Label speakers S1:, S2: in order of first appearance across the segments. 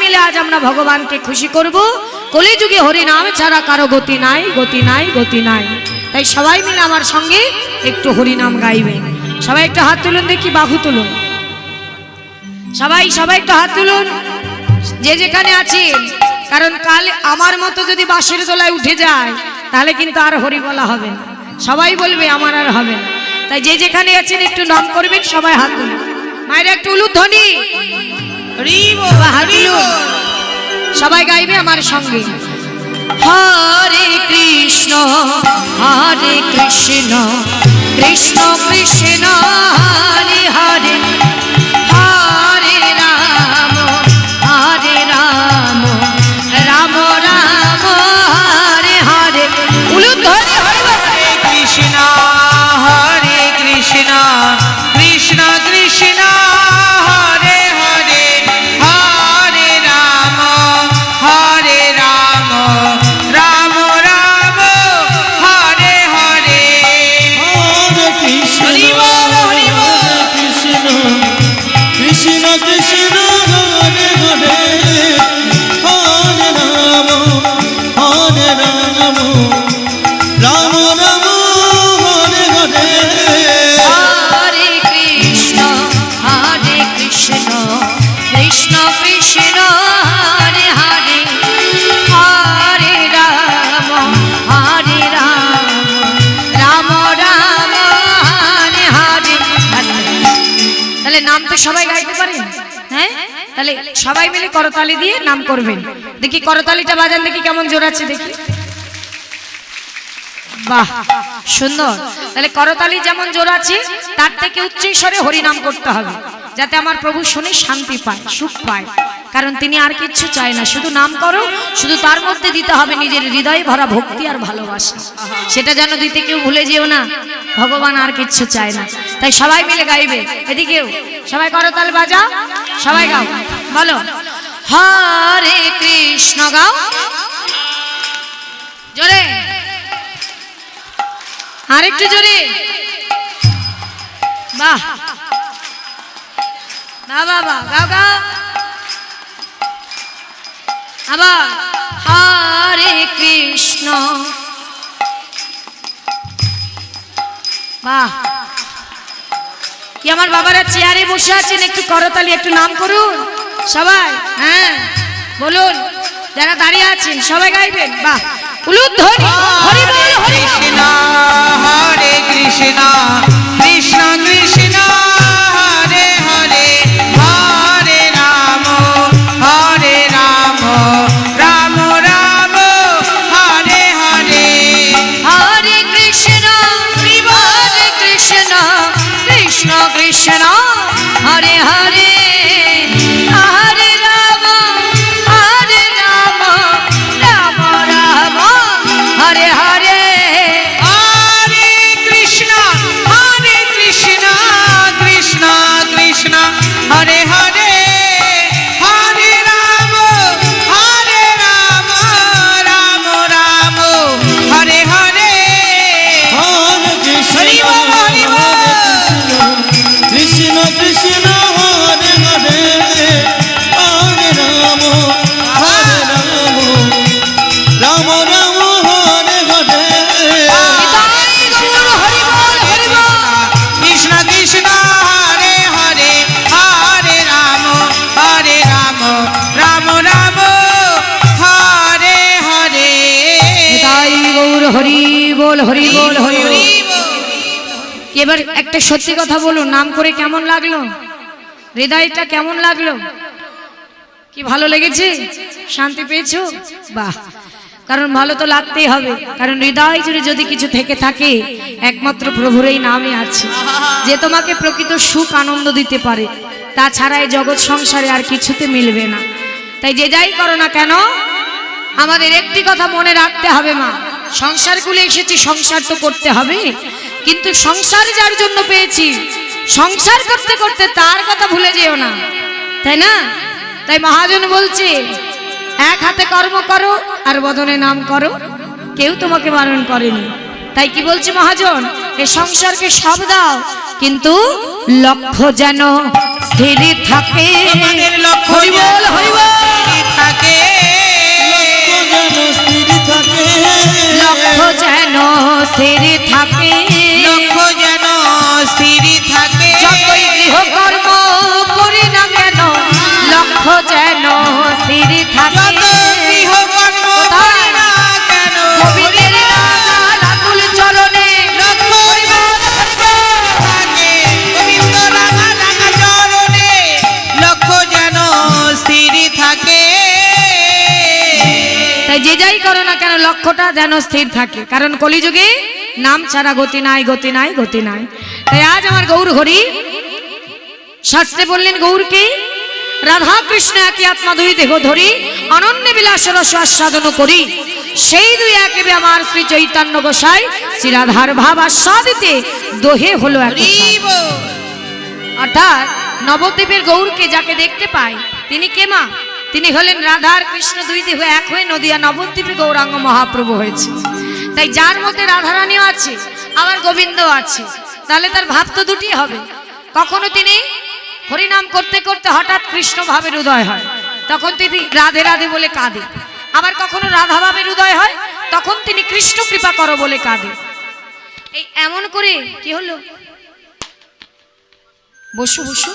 S1: মিলে আজ আমরা ভগবানকে খুশি করব। কলিযুগে হরি নাম ছাড়া কারো গতি নাই, গতি নাই, গতি নাই। তাই সবাই মিলে আমার সঙ্গে একটু হরি নাম গাইবেন। সবাই একটু হাত তুলুন, দেখি বাহু তুলুন। সবাই সবাই একটু হাত তুলুন যে যেখানে আছেন, কারণ কাল আমার মতো যদি বাঁশের দোলায় উঠে যায় তাহলে কিন্তু আর হরি বলা হবে না, সবাই বলবে আমার আর হবে না। তাই যে যেখানে আছেন একটু নাম করবেন, সবাই হাত তুলুন। মায়ের একটু উলুধ্বনি, হাত তুলুন, সবাই গাইবে আমার সঙ্গে। হরে কৃষ্ণ হরে কৃষ্ণ কৃষ্ণ কৃষ্ণ হরে হরে, হরে রাম হরে রাম রাম রাম হরে হরে। উলুধ্বনি, হরে
S2: কৃষ্ণ হরে কৃষ্ণ কৃষ্ণ কৃষ্ণ হরে হরে, হরে রাম হরে রাম রাম রাম হরে হরে।
S3: হরে কৃষ্ণ কৃষ্ণ কৃষ্ণ কৃষ্ণ হরে হরে, হরে রাম রাম রাম হরে হরে।
S1: হরে কৃষ্ণ হরে কৃষ্ণ কৃষ্ণ কৃষ্ণ হরে হরে, হরে রাম রাম রাম হরে হরে। তাহলে নাম তো সবাই গাইতে পারেন, হ্যাঁ? তাহলে সবাই মিলে করতালি দিয়ে নাম করবেন। দেখি করতালিটা বাজান, দেখি কেমন জোর আছে দেখি। বাহ, সুন্দর। তাহলে করতালি যেমন জোর আছে তার থেকে উচ্চ স্বরে হরি নাম করতে হবে, যাতে আমার প্রভু শুনে শান্তি পায়, সুখ পায়। কারণ তিনি আর কিচ্ছু চায় না, শুধু নাম করো, শুধু তার মধ্যে দিতে হবে নিজের হৃদয়ে ভরা ভক্তি আর ভালোবাসা। সেটা যেন দিতে কেউ ভুলে যেও না, ভগবান আর কিচ্ছু চায় না। তাই সবাই মিলে গাইবে। এদিকেও সবাই করতাল বাজা, সবাই গাও, বলো হরে কৃষ্ণ, গাও জোরে, আরেকটু জোরে। বাহ বাহ বাবা, গাও গাও আবার। হরে কৃষ্ণ, বাহ। কি আমার বাবারা চেয়ারে বসে আছেন, একটু করতালি, একটু নাম করুন সবাই, হ্যাঁ বলুন। যারা দাঁড়িয়ে আছেন সবাই গাইবেন। বাহ, উলুধ্বনি, হরি বল হরি
S2: কৃষ্ণ হরে কৃষ্ণ কৃষ্ণ কৃষ্ণ হরে হরে, হরে রাম রাম রাম হরে হরে।
S1: হরে কৃষ্ণ হরে কৃষ্ণ কৃষ্ণ কৃষ্ণ হরে হরে, হরে রাম রাম রাম হরে হরে।
S2: হরে কৃষ্ণ কৃষ্ণ কৃষ্ণ হরে হরে, হরে রাম রাম রাম হরে হরে।
S3: হরে কৃষ্ণ কৃষ্ণ কৃষ্ণ হরে হরে, হরে রাম রাম রাম হরে হরে।
S2: কৃষ্ণ কৃষ্ণ হরে হরে, হরে রাম রাম রাম হরে হরে।
S1: তাই গৌর হরি বল হরি বল হরি বল। এবার একটা সত্যি কথা বলুন, নাম করে কেমন লাগলো? হৃদয়টা কেমন লাগলো? কি ভালো লেগেছে? শান্তি পেয়েছো? বাহ, কারণ ভালো তো লাগতেই হবে, কারণ হৃদয় জুড়ে যদি কিছু থেকে থাকে একমাত্র প্রভুর এই নামে আছে, যে তোমাকে প্রকৃত সুখ আনন্দ দিতে পারে। তাছাড়া এই জগৎ সংসারে আর কিছুতে মিলবে না। তাই যে যাই করো না কেন আমাদের একটি কথা মনে রাখতে হবে, মা, সংসার কুলে এসেছি, সংসার তো করতে হবে, কিন্তু সংসার যার জন্য পেয়েছি সংসার করতে করতে তার কথা ভুলে যেও না, তাই না? তাই মহাজন বলছে এক হাতে কর্ম করো আর বদনে নাম করো, কেউ তোমাকে বারণ করেনি। তাই কি বলছে মহাজন, এই সংসারকে সব দাও কিন্তু লক্ষ্য যেন স্থির থাকে।
S2: তোমাদের লক্ষ্য
S1: হরি বল হরি বল। যে যাই করো না কেন লক্ষ্যটা যেন স্থির থাকে, কারণ কলিযুগে নাম ছাড়া গতি নাই, গতি নাই, গতি নাই। তাই আজ আমার গৌর হরি শাস্ত্রে বললেন গৌরকে রাধা কৃষ্ণ একই আত্মা দুই দেহ ধরি অনন্য বিলাস রস আস্বাদন করি, সেই দুই একেবে আমার শ্রী চৈতন্য গোসাই শ্রী রাধার ভাব আস্বাদিতে দোহে হলো এক। অর্থাৎ নবদ্বীপের গৌরকে যাকে দেখতে পাই তিনি কে মা? তিনি হলেন রাধার কৃষ্ণ দুই দেহ এক হয়ে নদিয়া নবদ্বীপে গৌরাঙ্গ মহাপ্রভু হয়েছে। তাই যার মধ্যে রাধারানীও আছে আবার গোবিন্দ আছে, তাহলে তার ভাব তো দুটি হবে। কখনো তিনি হরিনাম করতে করতে হঠাৎ কৃষ্ণ ভাবের উদয় হয়, তখন তিনি রাধে রাধে বলে কাঁদে। আবার কখনো রাধা ভাবের উদয় হয়, তখন তিনি কৃষ্ণ কৃপা করো বলে কাঁদে। এই এমন করে কি হলো, বসু বসু।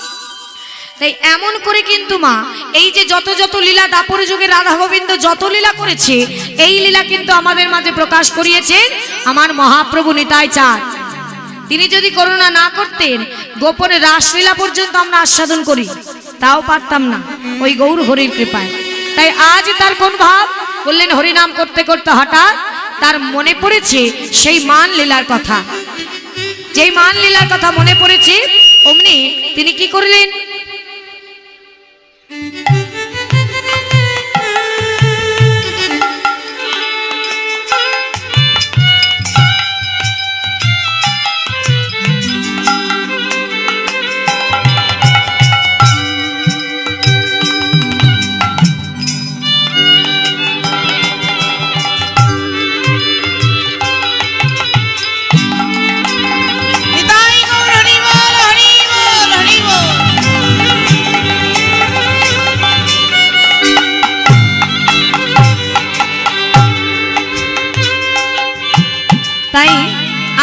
S1: তাই এমন করে কিন্তু মা এই যে যত যত লীলা দাপর যুগে রাধা গোবিন্দ যত লীলা করেছে, এই লীলা কিন্তু আমাদের মাঝে প্রকাশ করিয়েছেন আমার মহাপ্রভু নিতাই চাঁদ। তিনি যদি করুণা না করতেন গোপনে রাসলীলা পর্যন্ত আমরা আস্বাদন করি তাও পারতাম না, ওই গৌর হরির কৃপায়। তাই আজ তার কোন ভাব বললেন, হরিনাম করতে করতে হঠাৎ তার মনে পড়েছে সেই মান লীলার কথা। যেই মান লীলার কথা মনে পড়েছে অমনি তিনি কি করলেন, তাই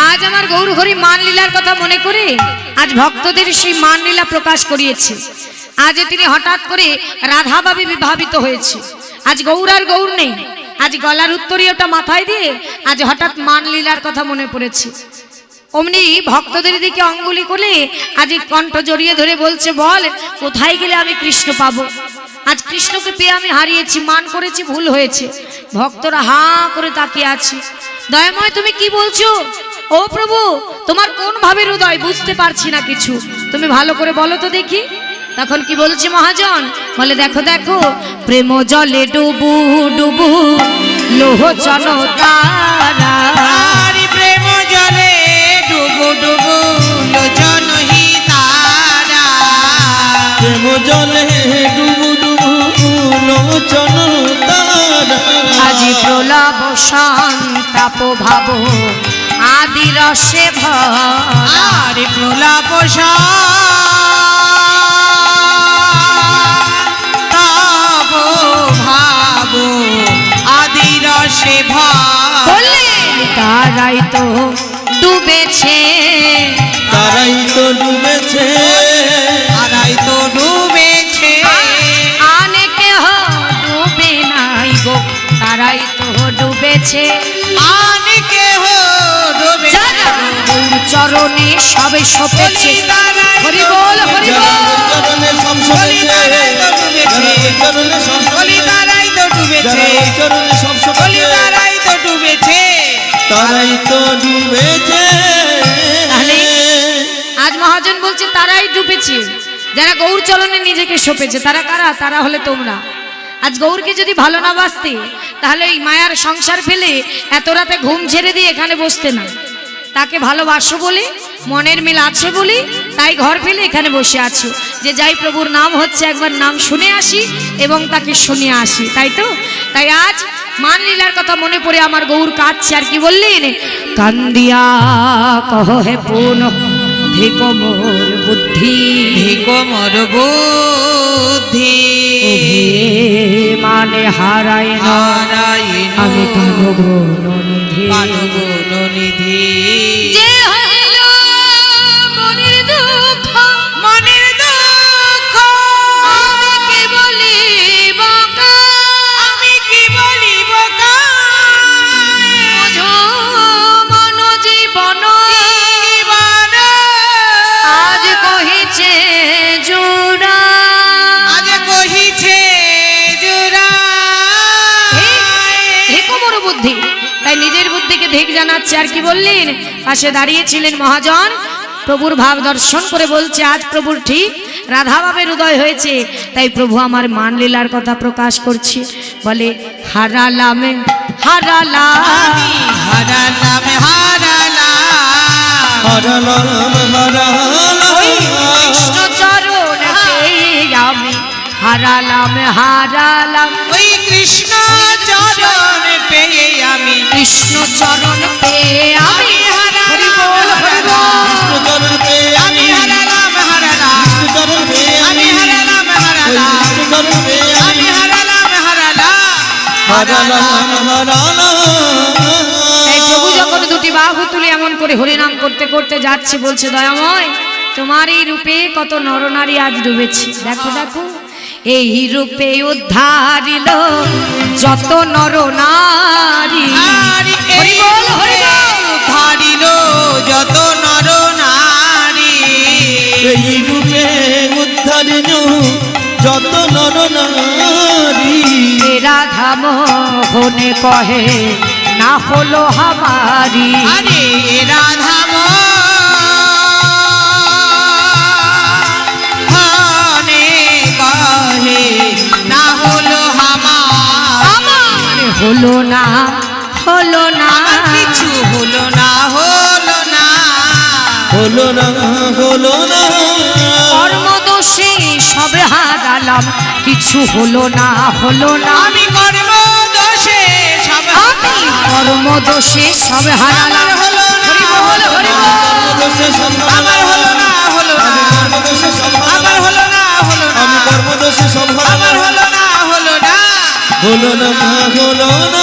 S1: আজ আমার গৌর হরি মান লীলার কথা মনে করে আজ ভক্তদের সেই মান লীলা প্রকাশ করিয়েছে। আজ তিনি হঠাৎ করে রাধা ভাবে বিভাবিত হয়েছে। আজ গৌর আর গৌর নেই, আজ গলার উত্তরীয়টা মাথায় দিয়ে আজ হঠাৎ মান লীলার কথা মনে পড়েছে। অমনি ভক্তদের দিকে অঙ্গুলি করে আজ কণ্ঠ জড়িয়ে ধরে বলছে, বল কোথায় গেলে আমি কৃষ্ণ পাবো? আজ কৃষ্ণকে পেয়ে আমি হারিয়েছি, মান করেছি, ভুল হয়েছে। ভক্তরা হা করে তাকিয়ে আছে। দয়াময় তুমি কি বলছো? ও প্রভু, তোমার কোন ভাবের হৃদয় বুঝতে পারছি না কিছু, তুমি ভালো করে বলো তো দেখি। তখন কি বলছে মহাজন? বলে দেখো দেখো, প্রেম জলে ডুবু ডুবু লোহচন তারা,
S2: প্রেম জলে ডুবু ডুবু লোচনহি তারা,
S3: প্রেম জলে ডুবু ডুবু লোচন তারা,
S1: আজি প্রলাপ সন্তাপ ভাব আদি রসে ভরা,
S2: আরে প্রলাপ তাপ ভাব আদি রসে ভরা,
S1: বললেন তারাই তো ডুবেছে,
S3: তারাই তো ডুবেছে,
S2: তারাই তো ডুবেছে,
S1: আনে কেহ ডুবে নাই গো, তারাই তো ডুবেছে।
S2: আনে কেহ ডুবেছে,
S1: যারা গৌর চরণে সবে সপেছে, হরি বল হরি
S3: যারা
S1: বল।
S3: ওই চরণে সব সপেছে, যারা ওই চরণে সব
S2: বলি
S3: সপেছে,
S2: তারাই তো ডুবেছে,
S3: যারা ওই চরণে সব
S2: বলি
S3: সপেছে,
S2: তারাই তো ডুবেছে,
S3: তারাই তো ডুবেছে।
S1: তাহলে আজ মহাজন বলছে তারাই ডুবেছে, যারা গৌর চরণে নিজেকে সপেছে। তারা কারা? তারা হলে তোমরা। আজ গৌরকে যদি ভালো না বাসতে তাহলে এই মায়ার সংসার ফেলে এত রাতে ঘুম ছেড়ে দিয়ে এখানে বসতে না। তাকে ভালোবাসো বলে, মনের মিল আছে বলে তাই ঘর ফেলে এখানে বসে আছো, যে যাই প্রভুর নাম হচ্ছে একবার নাম শুনে আসি এবং তাকে শুনিয়ে আসি, তাই তো? তাই আজ মান লীলার কথা মনে পড়ে আমার গৌর কাঁদছে। আর কি বললেন? কান্দিয়া কহ হে পুন ধিকো মোর বুদ্ধি,
S2: কোমর বুদ্ধি
S1: মানে হারায় না আমি কানো গুণ নিধি,
S2: গুণ নিধি,
S1: যে হইল মনের দুঃখ,
S2: মনের দুঃখ
S1: আমি কি বলিব
S2: আমি কি বলিব
S1: বুঝো মন জীবন,
S2: জীবন
S1: আজ কহিছে জোড়া,
S2: আজ কহিছে জুরা,
S1: ধিক জানাচ্ছে। আর কি বললেন? পাশে দাঁড়িয়েছিলেন মহাজন, প্রভুর ভাব দর্শন করে বলছে আজ প্রভুর ঠিক রাধা ভাবের উদয় হয়েছে, তাই প্রভু আমার মান লীলার কথা প্রকাশ করছে। বলে হারালাম হারালাম
S2: আমি হারালাম হারালাম
S3: হারালাম
S1: ওই
S3: হারালাম
S1: কৃষ্ণ চরণ পেয়ে আমি হারালাম হারালাম
S2: ওই কৃষ্ণ চরণ পেয়ে আমি
S1: কৃষ্ণ চরণ পেয়ে আমি হরি বল হরি বল।
S3: চরণ পেয়ে
S2: আমি হারালাম হারালাম
S3: চরণ পেয়ে
S2: আমি হারালাম হারালাম
S3: চরণ পেয়ে
S2: আমি হারালাম হারালাম
S3: হারালাম হারালাম
S1: তাই প্রভু যখন দুটি বাহু তুলে এমন করে হরিনাম করতে করতে যাচ্ছে, বলছে দয়াময় তোমার এই রূপে কত নরনারী আজ ডুবেছে। দেখো দেখো এই রূপে উদ্ধারিল যত নরনারী।
S2: নারী
S1: হরি বল হরি বল।
S2: ধারিল যত নর নারী
S3: এই রূপে উদ্ধারিন যত নর নারী
S1: এ রাধা মোহনে কহে না হলো হামারি।
S2: আরে রাধা মোহনে কহে না হলো আমার
S1: আমার হলো না হলো না
S2: আমার কিছু হলো না হলো না
S3: হলো না হলো না
S1: কর্মদোষে সব হারালাম, কিছু হলো না হলো না।
S2: আমি কর্ম দোষে সব
S1: আমি কর্মদোষে সব হারালাম।
S2: আমার হলো না
S1: হরি বল হরি বল।
S3: কর্মদোষে সব
S2: আমার হলো না হলো না
S3: আমি কর্মদোষে সব
S2: আমার হলো না হলো না
S3: আমি কর্মদোষে সব
S2: আমার হলো না হলো না
S3: হলো না হলো না